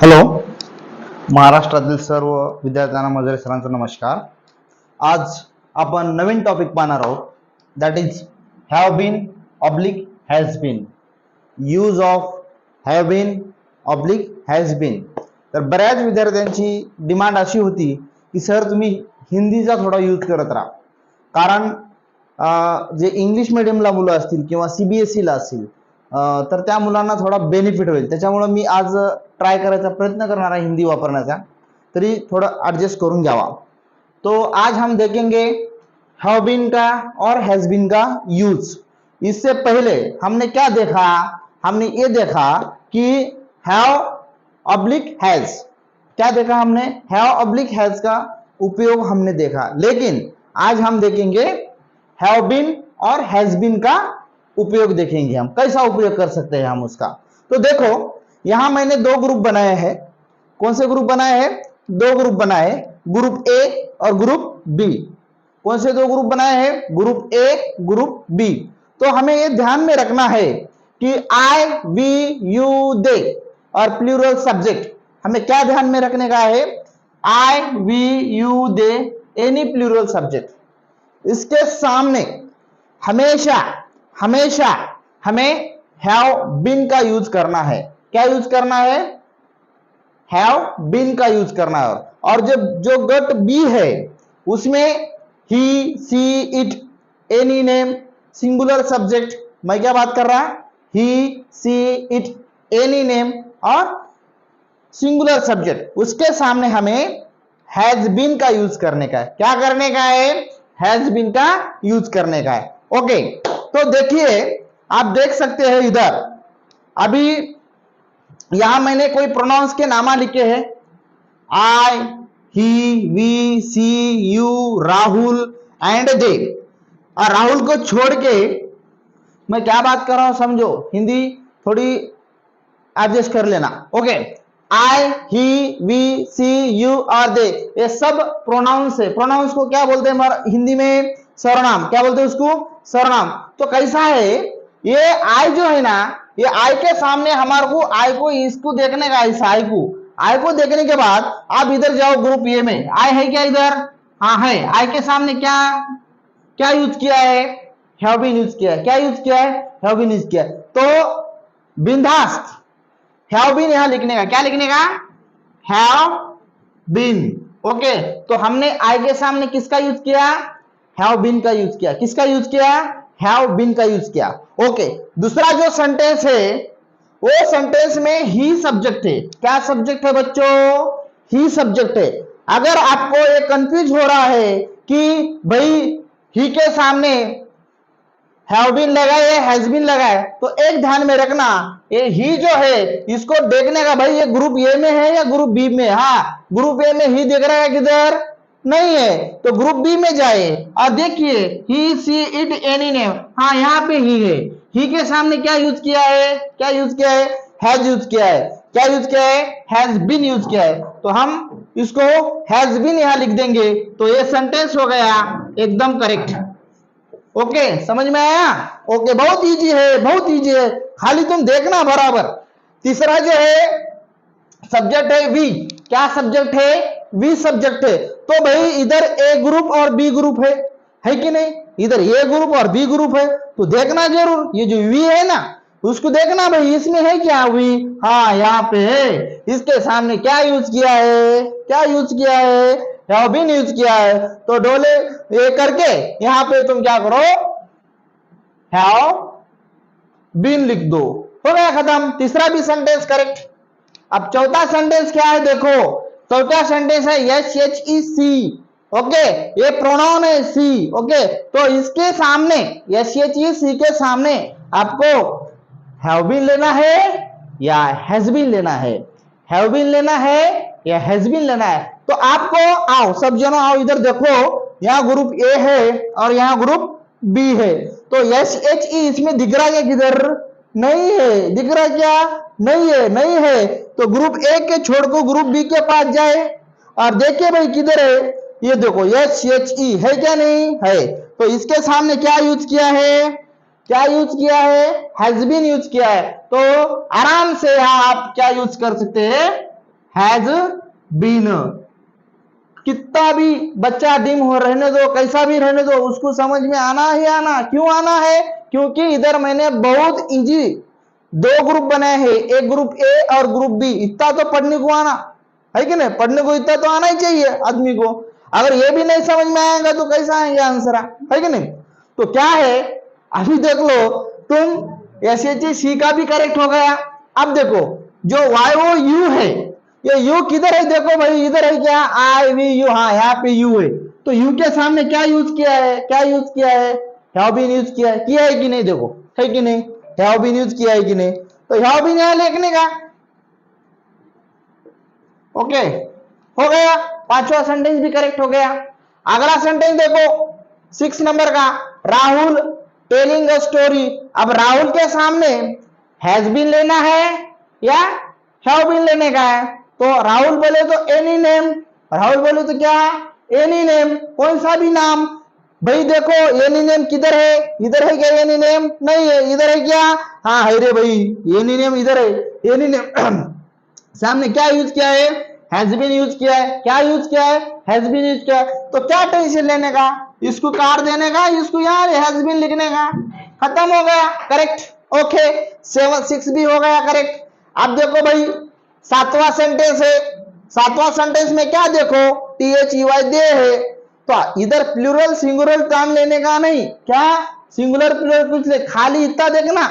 Hello, महाराष्ट्रातील सर्व विद्यार्थ्यांना माझे सरांचा नमस्कार. आज आपण नवीन टॉपिक पाहणार आहोत, that is have been oblique has been. Use of have been oblique has been. तर बऱ्याच विद्यार्थ्यांची डिमांड अशी होती की सर तुम्ही हिंदीचा थोडा यूज करत राहा, कारण जे इंग्लिश मिडियमला मुलं असतील किंवा सीबीएसईला असतील तर त्या मुलांना थोडा बेनिफिट होईल. त्याच्यामुळे मी आज ट्राय करायचा प्रयत्न करणार आहे हिंदी वापरण्याचा, तरी थोड़ा एडजस्ट करून घ्यावा. तो आज हम देखेंगे हैव बीन का और हैज बीन का यूज. इससे पहले हमने क्या देखा, हमने ये देखा कि हैव ऑब्लिक हैज, क्या देखा हमने, हैव ऑब्लिक हैज का उपयोग हमने देखा. लेकिन आज हम देखेंगे हैव बीन और हैज बीन का उपयोग देखेंगे. हम कैसा उपयोग कर सकते हैं हम उसका. तो देखो यहां मैंने दो ग्रुप बनाए हैं. कौन से ग्रुप बनाए हैं? दो ग्रुप बनाए, ग्रुप ए और ग्रुप बी. कौन से दो ग्रुप बनाए हैं? Group A, group B. तो हमें यह ध्यान में रखना है कि आई, वी, यू, दे और प्लूरल सब्जेक्ट, हमें क्या ध्यान में रखने का है? I, we, you, they, any plural subject, इसके सामने हमेशा हमेशा हमें हैव बीन का यूज करना है. क्या यूज करना है? हैव बीन का यूज करना है. और जो गट बी है उसमें he, she, it, any name, singular subject. मैं क्या बात कर रहा? He, she, it, any name और सिंगुलर सब्जेक्ट, उसके सामने हमें हैज बीन का यूज करने का है. क्या करने का है? हैज बीन का यूज करने का है. ओके, तो देखिए आप देख सकते हैं इधर, अभी यहां मैंने कोई प्रोनाउंस के नाम लिखे हैं. I, he, we, she, you, Rahul and they. और राहुल को छोड़ के मैं क्या बात कर रहा हूं समझो, हिंदी थोड़ी एडजस्ट कर लेना. Okay, I, he, we, she, you और दे, ये सब प्रोनाउंस है. प्रोनाउंस को क्या बोलते हैं हिंदी में? सर्वनाम. क्या बोलते हैं उसको? सर्वनाम. तो कैसा है ये आई जो है ना, ये आई के सामने हमारे को आई को इसको देखने का, इस आई को देखने के बाद आप इधर जाओ ग्रुप ए में. आई है क्या इधर? हाँ है. आई के सामने क्या क्या यूज किया है? हैव बीन यूज किया है. क्या यूज किया है? हैव बीन यूज किया है. तो बिंदास्त हैव बीन यहां लिखने का. क्या लिखने का? Have been. ओके, तो हमने आई के सामने किसका यूज किया? हैव बीन का यूज किया. किसका यूज किया? हैव बीन का यूज किया. ओके, दूसरा जो सेंटेंस है वो सेंटेंस में ही सब्जेक्ट है. क्या सब्जेक्ट है बच्चों? ही सब्जेक्ट है. अगर आपको ये कंफ्यूज हो रहा है कि भाई ही के सामने हैव बीन लगा है, हैज बीन लगा है, तो एक ध्यान में रखना, ये ही जो है इसको देखने का, भाई ये ग्रुप ए में है या ग्रुप बी में. हाँ, ग्रुप ए में ही दिख रहा है, किधर नहीं है, तो ग्रुप बी में जाए और देखिए ही, सी, इट, एनी नेम. हाँ, यहाँ पे ही है. ही के सामने क्या यूज किया है? क्या यूज किया है? हैज यूज किया है. क्या यूज किया है? हैज बीन यूज किया है. तो हम इसको हैज बीन यहां लिख देंगे, तो ये सेंटेंस हो गया एकदम करेक्ट. ओके, समझ में आया? ओके, बहुत इजी है, बहुत इजी है, खाली तुम देखना बराबर. तीसरा जो है सब्जेक्ट है वी. क्या सब्जेक्ट है? वी सब्जेक्ट है. तो भाई इधर ए ग्रुप और बी ग्रुप है कि नहीं? इधर ए ग्रुप और बी ग्रुप है, तो देखना जरूर, ये जो वी है ना उसको देखना, भाई इसमें है क्या वी? हाँ, यहाँ पे है. इसके सामने क्या यूज किया है? क्या यूज किया है? हैव बीन यूज किया है. तो डोले ये करके यहां पे तुम क्या करो? हैव बीन लिख दो. हो गया खत्म. तीसरा भी सेंटेंस करेक्ट. अब चौथा सेंटेंस क्या है देखो. चौथा सेंटेंस है एस एच ई सी. ओके, ये प्रोनाउन है सी. ओके, तो इसके सामने एस एच ई सी के सामने आपको हैव बीन लेना है या हैज बीन लेना है? हैव बीन लेना है या हैज बीन लेना है? तो आपको आओ, सब जनों आओ इधर देखो, यहां ग्रुप ए है और यहां ग्रुप बी है. तो एस एच ई इसमें दिख रहा है किधर? नहीं है. दिख रहा है क्या? नहीं है. नहीं है तो ग्रुप ए के छोड़ को ग्रुप बी के पास जाए और देखिए भाई किधर है. ये देखो एस एच ई है क्या? नहीं है. तो इसके सामने क्या यूज किया है? क्या यूज किया है? हैज बीन यूज किया है. तो आराम से यहां आप क्या यूज कर सकते हैं? Has been. कितना भी बच्चा डिम हो रहने दो, कैसा भी रहने दो, उसको समझ में आना ही आना। क्यों आना है? क्योंकि इधर मैंने बहुत इजी दो ग्रुप बनाए हैं, एक ग्रुप ए और ग्रुप बी। इतना तो पढ़ने को आना है कि नहीं? पढ़ने को इतना तो आना ही चाहिए आदमी को। अगर ये भी नहीं समझ में आएगा तो कैसा आएंगे आंसर, है कि नहीं? तो क्या है, अभी देख लो तुम, SHC का भी करेक्ट हो गया। अब देखो जो YOU है, ये यू किधर है? देखो भाई इधर है क्या? IVU, हाँ यहाँ पे यू है। तो यू के सामने क्या यूज किया है? क्या यूज किया है? हैव बीन यूज किया है। किया है कि नहीं? देखो है कि नहीं? हैव बीन यूज किया है कि नहीं? तो हैव बीन यहाँ लिखने का। ओके, हो गया। पांचवा सेंटेंस भी करेक्ट हो गया। अगला सेंटेंस देखो 6 नंबर का, राहुल टेलिंग अ स्टोरी। अब राहुल के सामने हैज बीन लेना है या हैव बीन लेने का है? तो राहुल बोले तो एनी नेम, राहुल बोले तो क्या? एनी नेम, कोई सा भी नाम। भाई देखो एनी नेम किधर है? इधर है क्या एनी नेम? नहीं है। इधर है क्या? हाँ है रे भाई, एनी नेम इधर है। एनी नेम सामने क्या यूज किया है? हैज बीन यूज किया है। क्या यूज किया है? हैज बीन यूज किया है। तो क्या टेंशन लेने का, इसको कार देने का, इसको यहाँ हैज बीन लिखने का। खत्म हो गया, करेक्ट। ओके, 6 भी हो गया करेक्ट। अब देखो भाई 7वां सेंटेंस है। 7वां सेंटेंस में क्या देखो, THEY दे है। तो इधर प्लूरल सिंगुलर टर्म लेने का नहीं, क्या सिंगुलर प्लूरल कुछ ले, खाली इतना देखना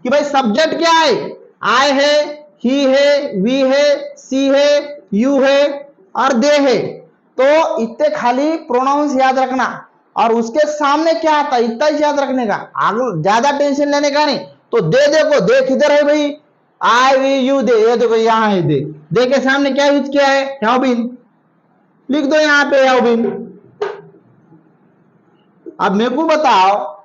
कि भाई सब्जेक्ट क्या है? आई है, ही है, वी है, सी है, यू है और दे है। तो इतने खाली प्रोनाउंस याद रखना और उसके सामने क्या आता है इतना ही याद रखने का, आगे ज्यादा टेंशन लेने का नहीं। तो दे देखो, दे किधर है भाई? आई वी यू दे, ये देखो यहाँ है दे। दे के सामने क्या यूज किया है? Have been. लिख दो यहाँ पे हैव बीन। अब मेरे को बताओ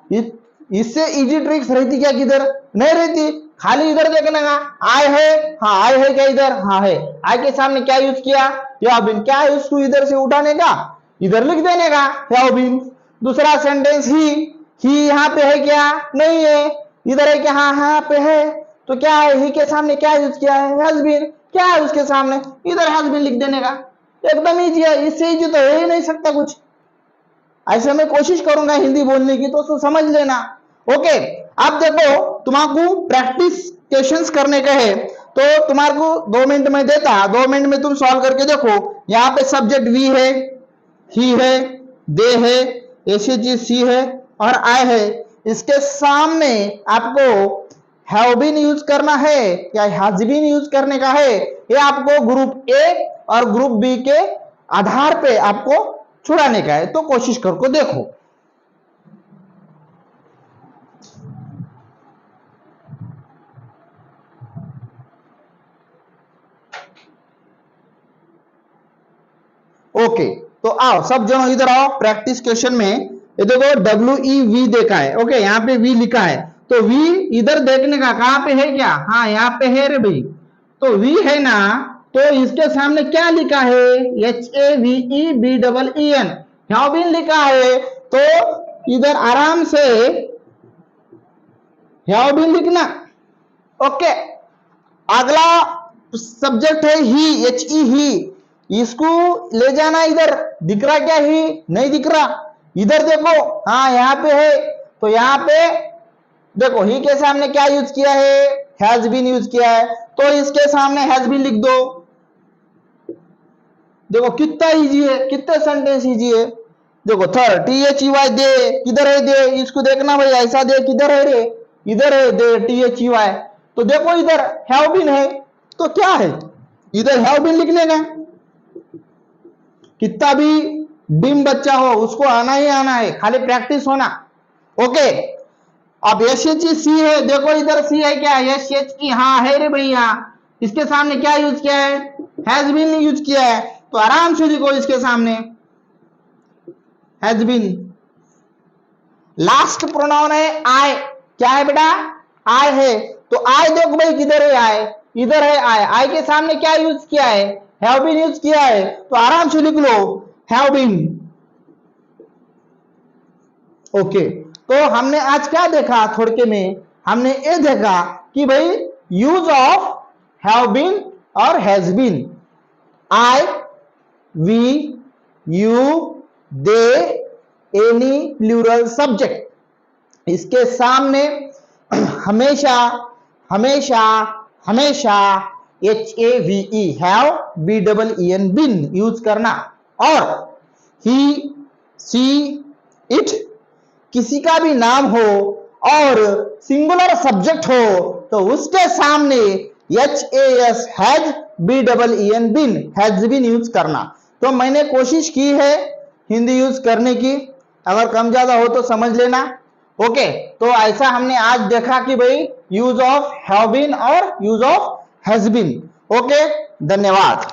इससे इजी ट्रिक्स रहती क्या किधर? नहीं रहती। खाली इधर देखने का, आय है, हाँ आय है क्या इधर? हाँ है। आय के सामने क्या यूज किया? Have been. क्या है उसको इधर से उठाने का, इधर लिख देने का हैव बीन। दूसरा सेंटेंस ही यहाँ पे है क्या? नहीं है। इधर है क्या? हाँ यहाँ पे है। तो क्या है? ही के सामने क्या यूज किया है? Has been. क्या है उसके सामने? इधर हैज बीन लिख देने का। एकदम इजी है, इससे इजी तो हो ही नहीं सकता कुछ। ऐसे मैं कोशिश करूंगा हिंदी बोलने की, तो समझ लेना। ओके, अब देखो तुम्हारे प्रैक्टिस क्वेश्चंस करने का है, तो तुम्हारे को 2 मिनट में देता, 2 मिनट में तुम सॉल्व करके देखो। यहाँ पे सब्जेक्ट वी है, ही है, दे है, SHC है और आई है। इसके सामने आपको हैव बीन यूज करना है या हैज बीन यूज करने का है, ये आपको ग्रुप ए और ग्रुप बी के आधार पे आपको छुड़ाने का है। तो कोशिश करके देखो। ओके, तो आओ सब जनो इधर आओ प्रैक्टिस क्वेश्चन में। ये देखो WEV देखा है। ओके, यहाँ पे V लिखा है, तो V इधर देखने का, कहां पे है क्या? हाँ यहाँ पे है रे भाई। तो V है ना, तो इसके सामने क्या लिखा है? HAVEBEEN, हैव बीन लिखा है। तो इधर आराम से हैव बीन लिखना। ओके, अगला सब्जेक्ट है ही, HE ही। इसको ले जाना इधर। दिख रहा क्या? ही नहीं दिख रहा। इधर देखो, हाँ यहाँ पे है। तो यहाँ पे देखो ही के सामने क्या यूज किया है? हैज बीन यूज किया है। तो इसके सामने हैज बीन लिख दो। देखो कितना इजी है, कितने सेंटेंस इजी है। देखो थर्ड THEY दे, किधर है दे? इसको देखना भाई, ऐसा दे किधर है रे? इधर है दे, THEY। तो देखो इधर हैव बीन है, तो क्या है? इधर हैव बीन लिख लेना। कितना भी डिम बच्चा हो उसको आना ही आना है, खाली प्रैक्टिस होना। ओके, अब SHC है, देखो इधर सी है क्या? SHE, हाँ है रे भैया। इसके सामने क्या यूज किया है? हैज बीन यूज किया है। तो आराम से लिखो इसके सामने हैज बीन। लास्ट प्रोनाउन है आई। क्या है बेटा? आई है। तो आई देखो भाई किधर है? आई इधर है। आई, आई के सामने क्या यूज किया है? हैव बीन यूज किया है। तो आराम से लिख लो हैव बीन। ओके, तो हमने आज क्या देखा थोड़के में? हमने ये देखा कि भाई यूज ऑफ हैव बीन और has been. I, we, you, they, any plural subject, इसके सामने हमेशा हमेशा हमेशा HAVE have BEEN been use करना। और he, she, it किसी का भी नाम हो और सिंगुलर सब्जेक्ट हो तो उसके सामने HAS has BEEN been has been use करना। तो मैंने कोशिश की है हिंदी यूज करने की, अगर कम ज्यादा हो तो समझ लेना। ओके, तो ऐसा हमने आज देखा कि भाई यूज ऑफ हैव बीन और use of has been. Okay, धन्यवाद।